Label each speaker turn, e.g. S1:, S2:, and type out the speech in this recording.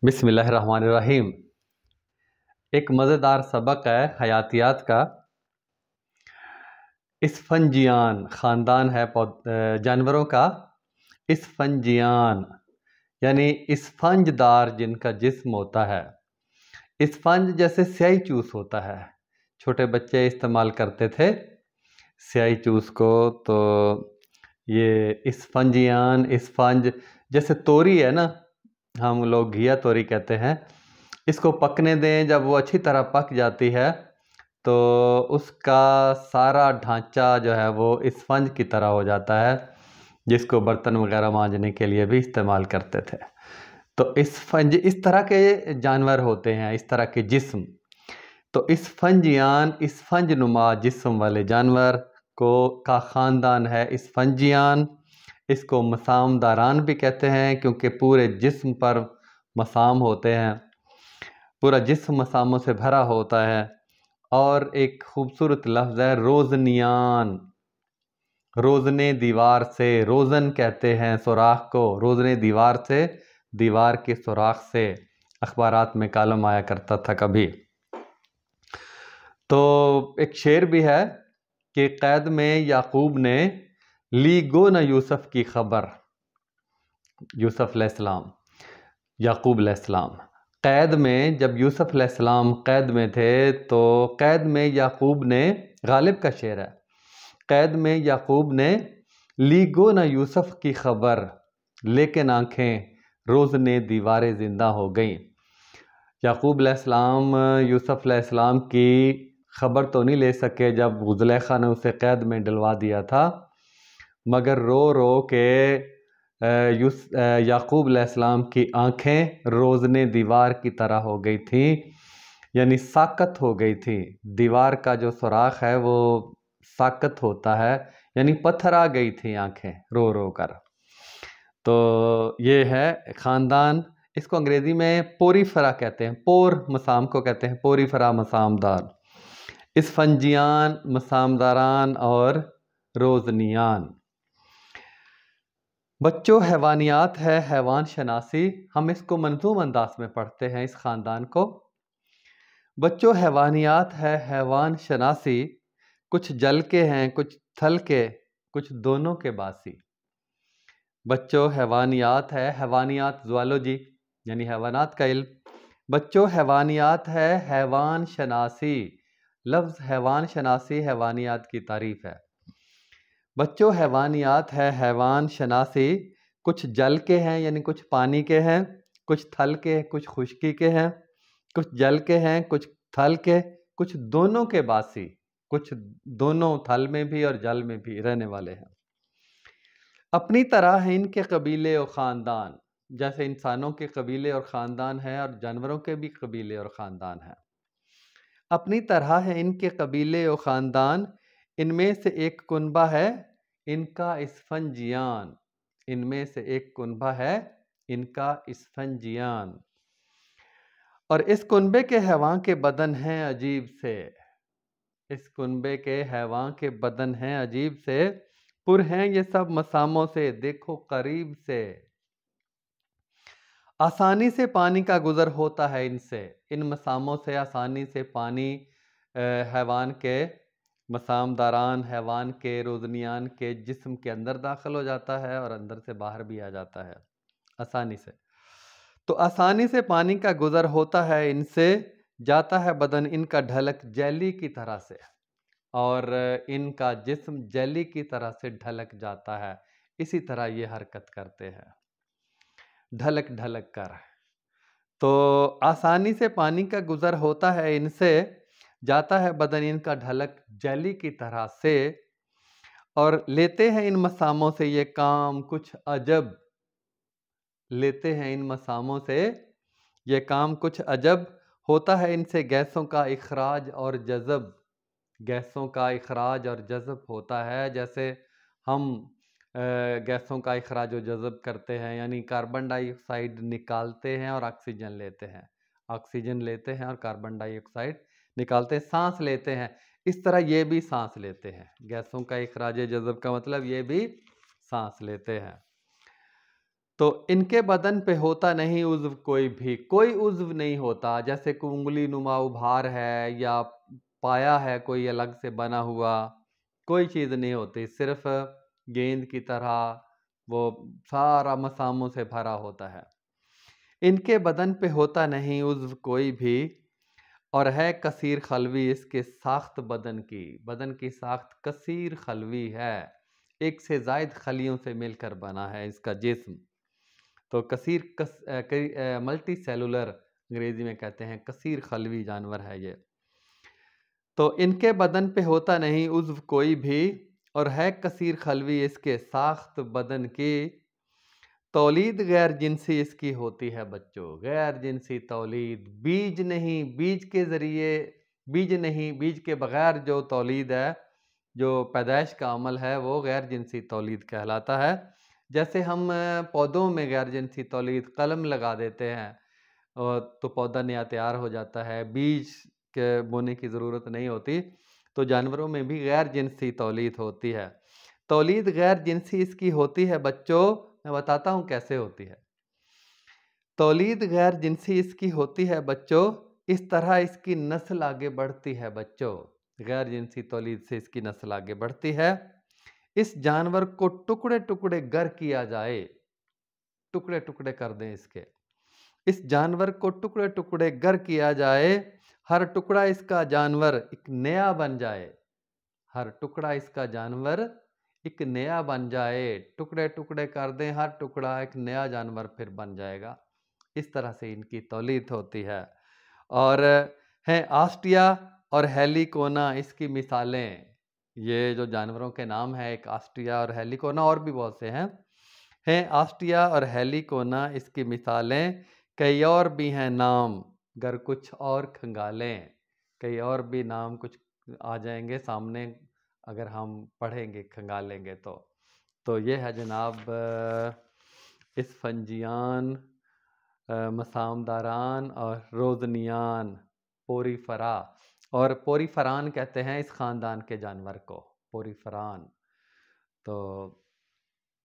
S1: बिस्मिल्लाहिर्रहमानिर्रहीम। एक मज़ेदार सबक है हयातियात का। इस्फंजियान ख़ानदान है जानवरों का। इस्फंजियान यानी इस्फंजदार जिनका जिस्म होता है। इस्फंज जैसे स्याही चूस होता है, छोटे बच्चे इस्तेमाल करते थे स्याही चूस को। तो ये इस्फंजियान इस्फंज जैसे तोरी है ना, हम लोग घिया तोरी कहते हैं। इसको पकने दें, जब वो अच्छी तरह पक जाती है तो उसका सारा ढांचा जो है वो स्पंज की तरह हो जाता है, जिसको बर्तन वगैरह मांजने के लिए भी इस्तेमाल करते थे। तो स्पंज इस तरह के जानवर होते हैं, इस तरह के जिस्म। तो स्पंजियान स्पंज नुमा जिस्म वाले जानवर का ख़ानदान है स्पंजियान। इसको मसामदारान भी कहते हैं क्योंकि पूरे जिस्म पर मसाम होते हैं, पूरा जिस्म मसामों से भरा होता है। और एक खूबसूरत लफ्ज़ है रोज़नियान, रोज़ने दीवार से, रोज़न कहते हैं सुराख को, रोज़ने दीवार से, दीवार के सुराख से। अखबारात में कालम आया करता था कभी। तो एक शेर भी है कि क़ैद में याकूब ने ली गो न यूसुफ की खबर। यूसुफ अलैहिस्सलाम, याकूब अलैहिस्सलाम क़ैद में, जब यूसुफ अलैहिस्सलाम क़ैद में थे तो क़ैद में याकूब ने, गालिब का शेर है, क़ैद में याकूब ने ली गो न यूसुफ की खबर, लेकिन आँखें रोज़ने दीवारें ज़िंदा हो गईं। याकूब अलैहिस्सलाम यूसुफ अलैहिस्सलाम की खबर तो नहीं ले सके जब ज़ुलेखा ने उसे क़ैद में डलवा दिया था, मगर रो रो के याकूब अलैहिस्सलाम की आँखें रोज़ने दीवार की तरह हो गई थी, यानी साकत हो गई थी। दीवार का जो सुराख है वो साकत होता है, यानी पत्थर आ गई थी आँखें रो रो कर। तो ये है ख़ानदान। इसको अंग्रेज़ी में पोरीफरा कहते हैं, पोर मसाम को कहते हैं, पोरीफरा मसामदार, इस्फंजियान मसामदारान और रोज़नियान। बच्चों हैवानियात है हैवान शनासी, हम इसको मंजूम अंदाज में पढ़ते हैं इस ख़ानदान को। बच्चों हैवानियात है हैवान शनासी, कुछ जल के हैं कुछ थल के, कुछ दोनों के बासी। बच्चों हैवानियात है, हैवानियात ज़ूलॉजी यानी हैवानात का इल्म। बच्चों हैवानियात है हैवान शनासी, लफ्ज़ हैवान शनासी हैवानियात की तारीफ़ है। बच्चों हैवानियात है हैवान शनासी, कुछ जल के हैं यानी कुछ पानी के हैं, कुछ थल के, कुछ खुश्की के हैं, कुछ जल के हैं कुछ थल के, कुछ दोनों के बासी, कुछ दोनों थल में भी और जल में भी रहने वाले हैं। अपनी तरह है इनके कबीले और ख़ानदान, जैसे इंसानों के कबीले और ख़ानदान हैं और जानवरों के भी कबीले और ख़ानदान हैं। अपनी तरह है इनके कबीले और ख़ानदान, इनमें से एक कुनबा है इनका इस्फंजियान, इनमें से एक कुनबा है इनका इस्फंजियान। और इस कुनबे के हैवान के बदन हैं अजीब से, इस कुनबे के हैवान के बदन हैं अजीब से, पुर हैं ये सब मसामों से, देखो करीब से। आसानी से पानी का गुज़र होता है इनसे, इन मसामों से आसानी से पानी हैवान के, मसामदारान हैवान के, रोज़नियान के जिस्म के अंदर दाखिल हो जाता है और अंदर से बाहर भी आ जाता है आसानी से। तो आसानी से पानी का गुज़र होता है इनसे, जाता है बदन इनका ढलक जेली की तरह से, और इनका जिस्म जेली की तरह से ढलक जाता है। इसी तरह ये हरकत करते हैं ढलक ढलक कर। तो आसानी से पानी का गुज़र होता है इनसे, जाता है बदन इनका ढलक जेली की तरह से, और लेते हैं इन मसामों से ये काम कुछ अजब, लेते हैं इन मसामों से ये काम कुछ अजब, होता है इनसे गैसों का इखराज और जज़ब, गैसों का इखराज और जज़ब होता है। जैसे हम गैसों का इखराज और जज़ब करते हैं, यानी कार्बन डाइऑक्साइड निकालते हैं और ऑक्सीजन लेते हैं, ऑक्सीजन लेते हैं और कार्बन डाइऑक्साइड निकालते हैं, सांस लेते हैं। इस तरह ये भी सांस लेते हैं, गैसों का इखराज जज़ब का मतलब ये भी सांस लेते हैं। तो इनके बदन पे होता नहीं उज़्व कोई उज़्व नहीं होता, जैसे कोई उँगली नुमा उभार है या पाया है कोई अलग से बना हुआ, कोई चीज़ नहीं होती, सिर्फ़ गेंद की तरह वो सारा मसामों से भरा होता है। इनके बदन पे होता नहीं उज़्व कोई भी और है कसीर खलवी इसके साख्त बदन की साख्त कसीर खलवी है, एक से ज़ायद खलियों से मिलकर बना है इसका जिस्म। तो मल्टी सेलुलर अंग्रेजी में कहते हैं, कसीर खलवी जानवर है ये। तो इनके बदन पे होता नहीं उज़्व कोई भी और है कसीर खलवी इसके साख्त बदन की, तौलीद गैर जिनसी इसकी होती है बच्चों, गैर जिनसी तौलीद, बीज के बगैर जो तौलीद है, जो पैदाइश का अमल है, वो गैर जिनसी तौलीद कहलाता है। जैसे हम पौधों में गैर जिनसी तौलीद कलम लगा देते हैं तो पौधा नया तैयार हो जाता है, बीज के बोने की ज़रूरत नहीं होती, तो जानवरों में भी गैर जिनसी तौलीद होती है। तौलीद गैर जिनसी इसकी होती है बच्चों, मैं बताता हूँ कैसे होती है। तौलीद गैर जिनसी इसकी होती है बच्चों, इस तरह इसकी नस्ल आगे बढ़ती है बच्चों, गैर जिनसी तौलीद से इसकी नस्ल आगे बढ़ती है। इस जानवर को टुकड़े टुकड़े गर किया जाए, टुकड़े टुकड़े कर दें इसके, इस जानवर को टुकड़े टुकड़े गर किया जाए, हर टुकड़ा इसका जानवर एक नया बन जाए, हर टुकड़ा इसका जानवर एक नया बन जाए, टुकड़े टुकड़े कर दें, हर टुकड़ा एक नया जानवर फिर बन जाएगा। इस तरह से इनकी तौलीद होती है। और हैं आस्टिया और हेलिकोना इसकी मिसालें, ये जो जानवरों के नाम हैं, एक आस्टिया और हेलिकोना, और भी बहुत से हैं आस्टिया और हेलिकोना इसकी मिसालें, कई और भी हैं नाम गर कुछ और खंगालें, कई और भी नाम कुछ आ जाएंगे सामने अगर हम पढ़ेंगे खंगालेंगे तो ये है जनाब इसफंजियान, मसामदारान और रोज़नियान पोरीफरा, और पोरीफरान कहते हैं इस ख़ानदान के जानवर को, पोरीफरान। तो